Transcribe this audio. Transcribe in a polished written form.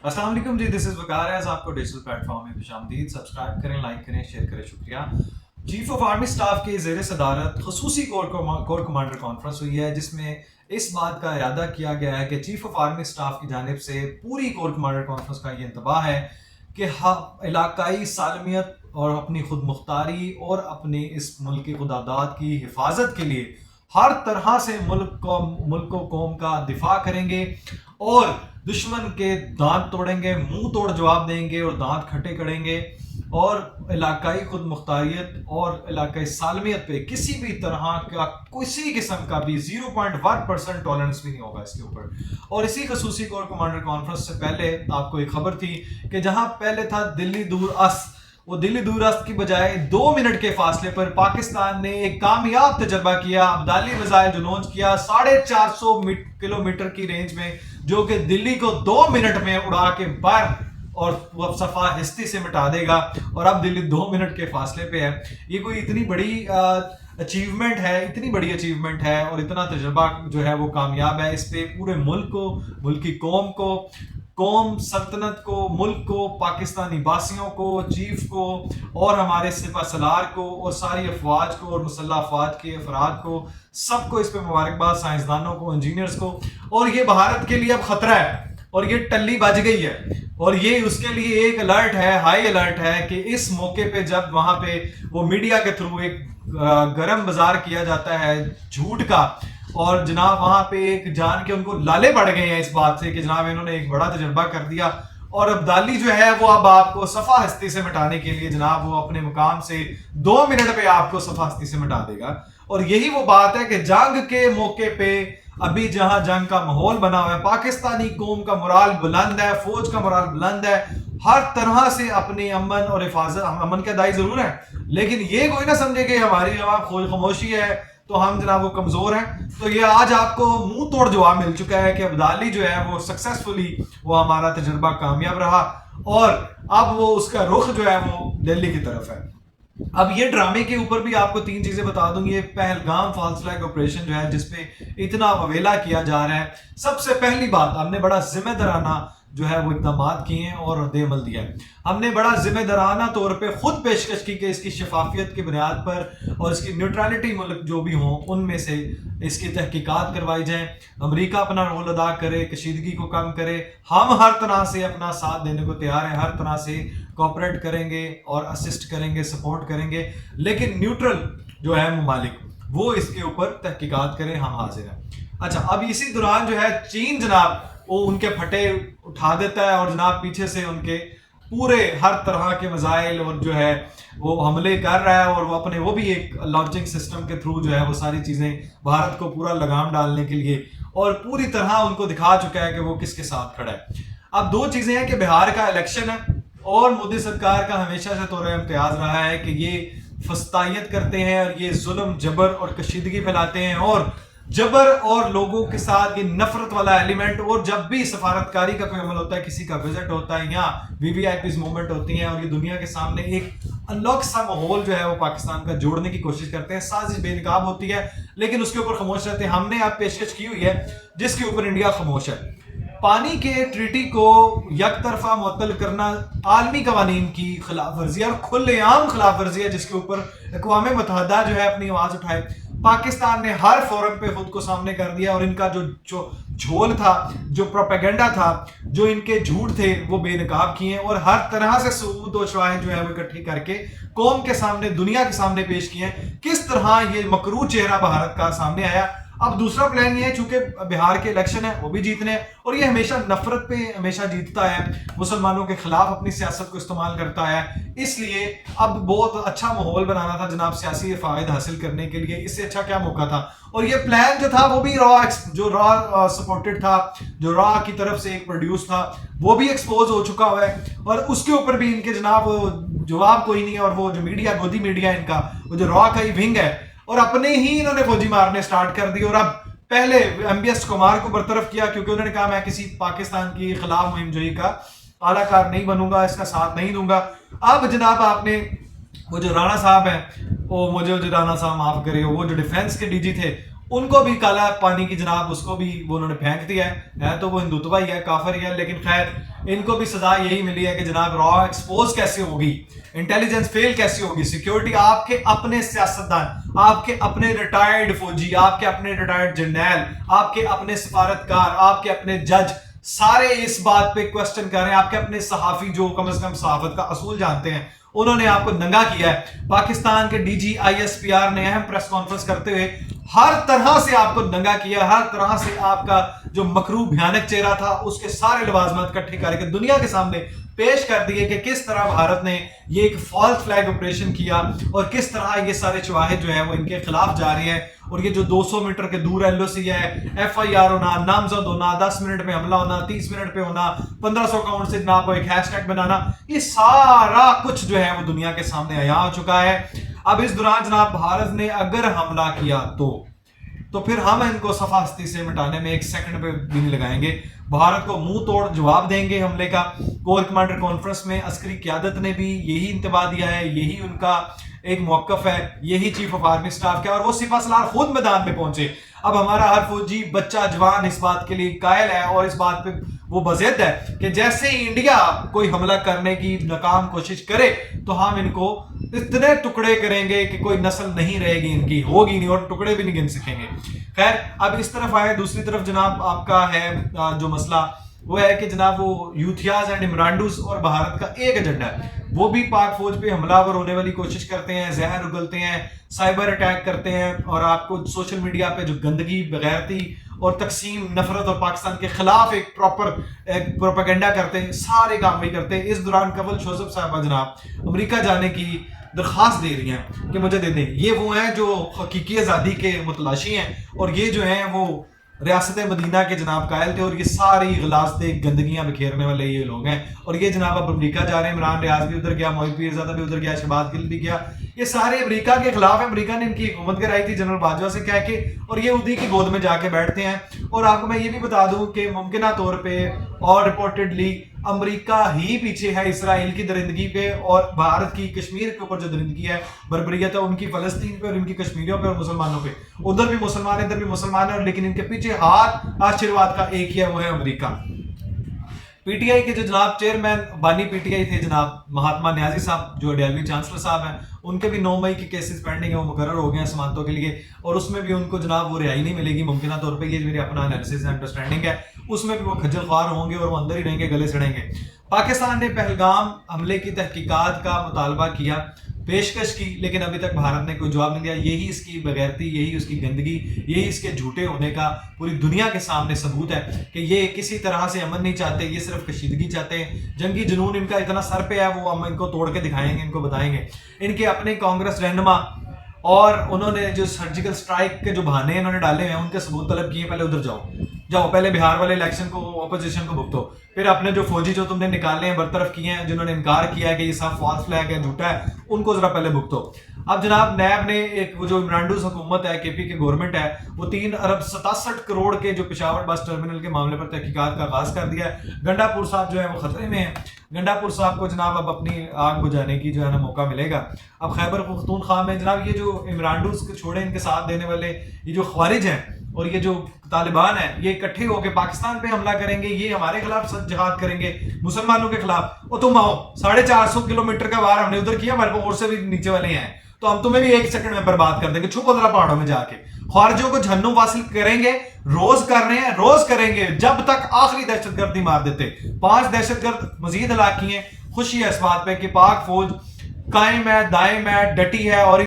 السلام علیکم جی، دس از وقار ایز آپ کو ڈیجیٹل پلیٹ فارم میں خوش آمدید. سبسکرائب کریں، لائک کریں، شیئر کریں. شکریہ. چیف آف آرمی اسٹاف کے زیر صدارت خصوصی کور کمانڈر کانفرنس ہوئی ہے، جس میں اس بات کا ارادہ کیا گیا ہے کہ چیف آف آرمی اسٹاف کی جانب سے پوری کور کمانڈر کانفرنس کا یہ انتباہ ہے کہ علاقائی سالمیت اور اپنی خود مختاری اور اپنی اس ملک کی خداداد کی حفاظت کے لیے ہر طرح سے ملک و قوم کا دفاع کریں گے اور دشمن کے دانت توڑیں گے، منہ توڑ جواب دیں گے اور دانت کھٹے کریں گے، اور علاقائی خود مختاریت اور علاقائی سالمیت پہ کسی بھی طرح کا کسی قسم کا بھی 0.1% ٹالرنس بھی نہیں ہوگا اس کے اوپر. اور اسی خصوصی کور کمانڈر کانفرنس سے پہلے آپ کو ایک خبر تھی کہ جہاں پہلے تھا دلی دور است، وہ دلی دور است کی بجائے 2 منٹ کے فاصلے پر پاکستان نے ایک کامیاب تجربہ کیا، ابدالی میزائل جو لانچ کیا 450 کلومیٹر کی رینج میں، جو کہ دلی کو 2 منٹ میں اڑا کے باہر اور وہ صفحہ ہستی سے مٹا دے گا. اور اب دلی 2 منٹ کے فاصلے پہ ہے. یہ کوئی اتنی بڑی اچیومنٹ ہے اور اتنا تجربہ جو ہے وہ کامیاب ہے. اس پہ پورے ملک کو، ملک کی قوم، سلطنت کو، ملک کو، پاکستانی باسیوں کو، چیف کو اور ہمارے سپہ سالار کو اور ساری افواج کو اور مسلح افواج کے افراد کو، سب کو اس پہ مبارکباد، سائنسدانوں کو، انجینئرز کو. اور یہ بھارت کے لیے اب خطرہ ہے اور یہ ٹلی بج گئی ہے اور یہ اس کے لیے ایک الرٹ ہے، ہائی الرٹ ہے کہ اس موقع پہ جب وہاں پہ وہ میڈیا کے تھرو ایک گرم بازار کیا جاتا ہے جھوٹ کا، اور جناب وہاں پہ ایک جان کے ان کو لالے پڑ گئے ہیں اس بات سے کہ جناب انہوں نے ایک بڑا تجربہ کر دیا، اور ابدالی جو ہے وہ اب آپ کو صفحہ ہستی سے مٹانے کے لیے جناب وہ اپنے مقام سے 2 منٹ پہ آپ کو صفحہ ہستی سے مٹا دے گا. اور یہی وہ بات ہے کہ جنگ کے موقع پہ ابھی جہاں جنگ کا ماحول بنا ہوا ہے، پاکستانی قوم کا مرال بلند ہے، فوج کا مرال بلند ہے، ہر طرح سے اپنی امن اور حفاظت، امن کے دائی ضرور ہے، لیکن یہ کوئی نہ سمجھے کہ ہماری جواب خاموشی ہے تو ہم جناب وہ کمزور ہیں. تو یہ آج آپ کو منہ توڑ جواب مل چکا ہے کہ ابدالی جو ہے وہ سکسیسفلی وہ ہمارا تجربہ کامیاب رہا، اور اب وہ اس کا رخ جو ہے وہ دلی کی طرف ہے. اب یہ ڈرامے کے اوپر بھی آپ کو 3 چیزیں بتا دوں گی. یہ پہلگام فالس فلیگ آپریشن جو ہے جس پہ اتنا وویلا کیا جا رہا ہے، سب سے پہلی بات ہم نے بڑا ذمہ دارانہ جو ہے وہ اقدامات کیے ہیں اور رد عمل دیا ہے. ہم نے بڑا ذمہ دارانہ طور پہ خود پیشکش کی کہ اس کی شفافیت کی بنیاد پر اور اس کی نیوٹرالٹی ملک جو بھی ہوں ان میں سے اس کی تحقیقات کروائی جائیں. امریکہ اپنا رول ادا کرے، کشیدگی کو کم کرے، ہم ہر طرح سے اپنا ساتھ دینے کو تیار ہیں، ہر طرح سے کوآپریٹ کریں گے اور اسسٹ کریں گے، سپورٹ کریں گے، لیکن نیوٹرل جو ہے ممالک وہ اس کے اوپر تحقیقات کریں، ہم حاضر ہیں. اچھا، اب اسی دوران جو ہے چین جناب وہ ان کے پھٹے اٹھا دیتا ہے اور جناب پیچھے سے ان کے پورے ہر طرح کے میزائل اور جو ہے وہ حملے کر رہا ہے، اور وہ اپنے وہ بھی ایک لانچنگ سسٹم کے تھرو جو ہے وہ ساری چیزیں بھارت کو پورا لگام ڈالنے کے لیے اور پوری طرح ان کو دکھا چکا ہے کہ وہ کس کے ساتھ کھڑا ہے. اب 2 چیزیں ہیں کہ بہار کا الیکشن ہے اور مودی سرکار کا ہمیشہ سے طور امتیاز رہا ہے کہ یہ فسطائیت کرتے ہیں اور یہ ظلم، جبر اور کشیدگی پھیلاتے ہیں، اور جبر اور لوگوں کے ساتھ یہ نفرت والا ایلیمنٹ. اور جب بھی سفارتکاری کا کوئی عمل ہوتا ہے، کسی کا وزٹ ہوتا ہے یا VVIPs موومنٹ ہوتی ہیں اور یہ دنیا کے سامنے ایک انلاک سا ماحول جو ہے وہ پاکستان کا جوڑنے کی کوشش کرتے ہیں، سازش بے نقاب ہوتی ہے لیکن اس کے اوپر خاموش رہتے ہیں. ہم نے آپ پیشکش کی ہوئی ہے جس کے اوپر انڈیا خاموش ہے. پانی کے ٹریٹی کو یک طرفہ معطل کرنا عالمی قوانین کی خلاف ورزی ہے اور کھلے عام خلاف ورزی ہے جس کے اوپر اقوام متحدہ جو ہے اپنی آواز اٹھائے. پاکستان نے ہر فورم پہ خود کو سامنے کر دیا اور ان کا جو جھول تھا، جو پروپیگنڈا تھا، جو ان کے جھوٹ تھے وہ بے نقاب کیے اور ہر طرح سے ثبوت و شواہد جو ہے وہ اکٹھی کر کے قوم کے سامنے، دنیا کے سامنے پیش کیے ہیں. کس طرح یہ مکروہ چہرہ بھارت کا سامنے آیا. اب دوسرا پلان یہ ہے، چونکہ بہار کے الیکشن ہے وہ بھی جیتنے ہیں اور یہ ہمیشہ نفرت پہ ہمیشہ جیتتا ہے، مسلمانوں کے خلاف اپنی سیاست کو استعمال کرتا ہے، اس لیے اب بہت اچھا ماحول بنانا تھا جناب سیاسی فائدہ حاصل کرنے کے لیے. اس سے اچھا کیا موقع تھا. اور یہ پلان جو تھا وہ بھی را سپورٹڈ تھا، جو را کی طرف سے ایک پروڈیوس تھا، وہ بھی ایکسپوز ہو چکا ہوا ہے اور اس کے اوپر بھی ان کے جناب جواب کوئی نہیں ہے. اور وہ جو میڈیا، گودی میڈیا ان کا، وہ جو را کا ہی ونگ ہے، اور اپنے ہی انہوں نے فوجی مارنے سٹارٹ کر دی. اور اب پہلے MBS کمار کو برطرف کیا کیونکہ انہوں نے کہا میں کسی پاکستان کی خلاف مہم جوئی کا اعلیٰ کار نہیں بنوں گا، اس کا ساتھ نہیں دوں گا. اب جناب آپ نے وہ جو رانا صاحب ہیں، وہ مجھے جو رانا صاحب معاف کرے، وہ جو ڈیفنس کے DG تھے، ان کو بھی کالا پانی کی جناب اس کو بھی وہ انہوں نے پھینک دیا ہے تو وہ ہندوتوا ہی ہے، کافر ہی ہے، لیکن خیر ان کو بھی سزا یہی ملی ہے کہ جناب را ایکسپوز کیسے ہوگی، انٹیلیجنس فیل کیسی ہوگی، سیکیورٹی آپ کے اپنے سیاستدان، آپ کے اپنے ریٹائرڈ فوجی، آپ کے اپنے ریٹائرڈ جرنیل، آپ کے اپنے سفارتکار، آپ کے اپنے جج سارے اس بات پہ کوسچن کر رہے ہیں، آپ کے اپنے صحافی جو کم از کم صحافت کا اصول جانتے ہیں انہوں نے آپ کو ننگا کیا ہے۔ پاکستان کے D G I S P R نے اہم پریس کانفرنس کرتے ہوئے ہر طرح سے آپ کو ننگا کیا، ہر طرح سے آپ کا جو مکروہ بھیانک چہرہ تھا اس کے سارے لوازمات اکٹھے کر کے دنیا کے سامنے پیش کر دیے کہ کس طرح بھارت نے یہ ایک فالس فلیگ آپریشن کیا اور کس طرح یہ سارے شواہد جو ہیں وہ ان کے خلاف جا رہے ہیں، اور یہ جو 200 میٹر کے دور ایل او سی ہے، ایف آئی آر ہونا، نامزد ہونا، 10 منٹ میں حملہ ہونا، 30 منٹ پہ ہونا، 1500 اکاؤنٹ سے جناب کو ایک ہیش ٹیگ بنانا، یہ سارا کچھ جو ہے وہ دنیا کے سامنے عیاں ہو چکا ہے۔ اب اس دوران جناب بھارت نے اگر حملہ کیا تو پھر ہم ان کو صفحہ ہستی سے مٹانے میں 1 سیکنڈ پہ بھی نہیں لگائیں گے، بھارت کو منہ توڑ جواب دیں گے حملے کا۔ کور کمانڈر کانفرنس میں عسکری قیادت نے بھی یہی انتباہ دیا ہے، یہی ان کا ایک موقف ہے، یہی چیف آف آرمی سٹاف کیا، اور وہ سپہ سالار خود میدان میں پہنچے۔ اب ہمارا ہر فوجی بچہ جوان اس بات کے لیے قائل ہے اور اس بات پہ وہ بضد ہے کہ جیسے ہی انڈیا کوئی حملہ کرنے کی ناکام کوشش کرے تو ہم ان کو اتنے ٹکڑے کریں گے کہ کوئی نسل نہیں رہے گی، ان کی ہوگی نہیں اور ٹکڑے بھی نہیں گن سکیں گے۔ خیر اب اس طرف آئے، دوسری طرف جناب آپ کا ہے جو مسئلہ وہ ہے کہ جناب وہ یوتھیاز اینڈ عمرانڈوز اور بھارت کا ایک ایجنڈا ہے، وہ بھی پاک فوج پہ حملہ آور ہونے والی کوشش کرتے ہیں، زہر اگلتے ہیں، سائبر اٹیک کرتے ہیں، اور آپ کو سوشل میڈیا پہ جو گندگی، بغیرتی اور تقسیم، نفرت اور پاکستان کے خلاف ایک پراپر پروپیگنڈا کرتے ہیں، سارے کام بھی کرتے ہیں۔ اس دوران کنول شوذب صاحبہ جناب امریکہ جانے کی درخواست دے رہی ہیں کہ مجھے دے دیں۔ یہ وہ ہیں جو حقیقی آزادی کے متلاشی ہیں، اور یہ جو ہیں وہ ریاست مدینہ کے جناب قائل تھے، اور یہ ساری غلاستیں گندگیاں بکھیرنے والے یہ لوگ ہیں، اور یہ جناب اب امریکہ جا رہے ہیں۔ عمران ریاض بھی ادھر گیا، معین پیرزادہ بھی ادھر گیا، شہباز گل بھی گیا، یہ سارے امریکہ کے خلاف ہیں۔ امریکہ نے ان کی حکومت کرائی تھی جنرل باجوہ سے کہہ کے، اور یہ ادھی کی گود میں جا کے بیٹھتے ہیں۔ اور آپ کو میں یہ بھی بتا دوں کہ ممکنہ طور پہ اور رپورٹڈلی امریکہ ہی پیچھے ہے اسرائیل کی درندگی پہ، اور بھارت کی کشمیر کے اوپر جو درندگی ہے، بربریت ہے ان کی فلسطین پہ اور ان کی کشمیریوں پہ اور مسلمانوں پہ، ادھر بھی مسلمان ہیں ادھر بھی مسلمان ہیں، لیکن ان کے پیچھے ہاتھ آشرواد کا ایک ہی ہے، وہ ہے امریکہ۔ پی ٹی آئی کے جو جناب چیئرمین بانی پی ٹی آئی تھے جناب مہاتما نیازی صاحب جو ڈیلوی چانسلر صاحب ہیں، ان کے بھی 9 مئی کے کیسز پینڈنگ ہیں، وہ مقرر ہو گئے ہیں سمانتوں کے لیے، اور اس میں بھی ان کو جناب وہ رہائی نہیں ملے گی ممکنہ طور پہ، یہ میرے اپنا انالیسس ہے، انڈرسٹینڈنگ ہے، اس میں بھی وہ کھجل خوار ہوں گے اور وہ اندر ہی رہیں گے، گلے سڑیں گے۔ پاکستان نے پہلگام حملے کی تحقیقات کا مطالبہ کیا، پیشکش کی، لیکن ابھی تک بھارت نے کوئی جواب نہیں دیا۔ یہی اس کی بغیرتی، یہی اس کی گندگی، یہی اس کے جھوٹے ہونے کا پوری دنیا کے سامنے ثبوت ہے کہ یہ کسی طرح سے امن نہیں چاہتے، یہ صرف کشیدگی چاہتے ہیں۔ جنگی جنون ان کا اتنا سر پہ ہے، وہ ہم ان کو توڑ کے دکھائیں گے، ان کو بتائیں گے۔ ان کے اپنے کانگریس رہنما اور انہوں نے جو سرجیکل سٹرائک کے جو بہانے انہوں نے ڈالے ہیں ان کے ثبوت طلب کیے، پہلے ادھر جاؤ، پہلے بہار والے الیکشن کو اپوزیشن کو بھگتو، پھر اپنے جو فوجی جو تم نے نکالے ہیں برطرف کیے ہیں، جنہوں نے انکار کیا ہے کہ یہ سب فالس فلیگ ہے، جھوٹا ہے، ان کو ذرا پہلے بھگتو۔ اب جناب نیب نے ایک وہ جو عمرانڈوز حکومت ہے، کے پی کے گورنمنٹ ہے، وہ 3 ارب 67 کروڑ کے جو پشاور بس ٹرمینل کے معاملے پر تحقیقات کا آغاز کر دیا ہے۔ گنڈا پور صاحب جو ہے وہ خطرے میں ہیں، گنڈا پور صاحب کو جناب اب اپنی آگ بجھانے کی جو ہے نا موقع ملے گا۔ اب خیبر پختونخوا میں جناب یہ جو عمرانڈوز کو چھوڑے، ان کے ساتھ دینے والے یہ جو خوارج ہیں اور یہ جو طالبان ہیں، یہ اکٹھے ہو کے پاکستان پہ حملہ کریں گے، یہ ہمارے خلاف جہاد کریں گے، مسلمانوں کے خلاف۔ اور تم آؤ، 450 کلومیٹر کا وار ہم نے ادھر کیا، ہمارے کو اور سے بھی نیچے والے ہیں، تو ہم تمہیں بھی 1 سیکنڈ میں برباد کر دیں گے، چھپو ذرا پہاڑوں میں جا کے۔ خارجوں کو جہنم واصل کریں گے، روز کر رہے ہیں، روز کریں گے، جب تک آخری دہشت گرد نہیں مار دیتے۔ 5 دہشت گرد مزید ہلاک کیے ہیں۔ خوشی ہے اس بات پہ کہ پاک فوج قائم ہے، دائم ہے، ڈٹی ہے، اور